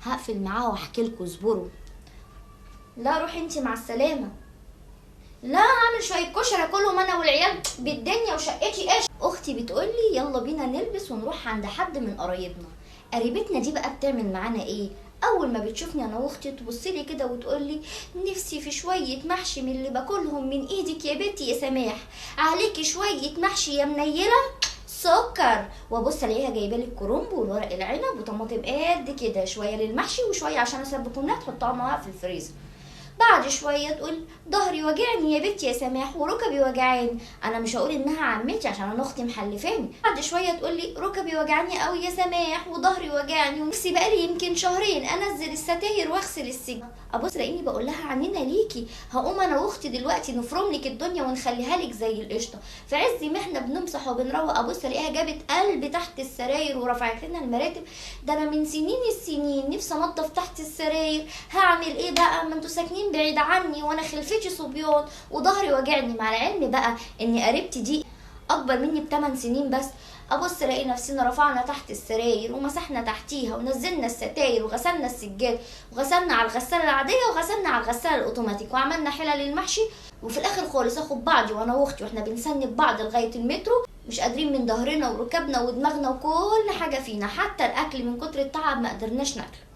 هقفل معاها واحكي لكم، اصبروا. لا روحي انت مع السلامه. لا اعمل شويه كشري اكلهم انا والعيال بالدنيا وشقتي ايش. اختي بتقولي يلا بينا نلبس ونروح عند حد من قرايبنا. قريبتنا دي بقى بتعمل معانا ايه؟ اول ما بتشوفني انا واختي تبصلي كده وتقولي نفسي في شويه محشي من اللي باكلهم من ايدك يا بنتي يا سماح، عليكي شويه محشي يا منيله سكر. وابص الاقيها جايبه لي الكرنب والورق العنب وطماطم قد كده، شويه للمحشي وشويه عشان اسبكهم لها تحطها معاها في الفريزر. بعد شويه تقول ظهري وجعني يا بنتي يا سماح وركبي وجعاني. انا مش هقول انها عمتي عشان انا اختي محلفاني. بعد شويه تقول لي ركبي وجعني قوي يا سماح وظهري وجعني ونفسي بقالي يمكن شهرين انزل الستاير واغسل السجن. ابص لاقيني بقول لها عنينا ليكي، هقوم انا واختي دلوقتي نفرم لك الدنيا ونخليها لك زي القشطه. في عز ما احنا بنمسح وبنروق ابص الاقيها جابت قلب تحت السراير ورفعت لنا المراتب. ده انا من سنين السنين نفسي انضف تحت السراير، هعمل ايه بقى ما انتوا ساكنين بعيد عني وانا خلفتي صبيان وظهري وجعني. مع العلم بقى ان قريبتي دي اكبر مني ب8 سنين بس. ابص الاقي نفسنا رفعنا تحت السراير ومسحنا تحتيها ونزلنا الستاير وغسلنا السجاد وغسلنا على الغساله العاديه وغسلنا على الغساله الاوتوماتيك وعملنا حلل المحشي. وفي الاخر خالص اخد بعضي وانا واختي واحنا بنسند بعض لغايه المترو مش قادرين من ظهرنا وركبنا ودماغنا وكل حاجه فينا، حتى الاكل من كتر التعب ما قدرناش ناكله.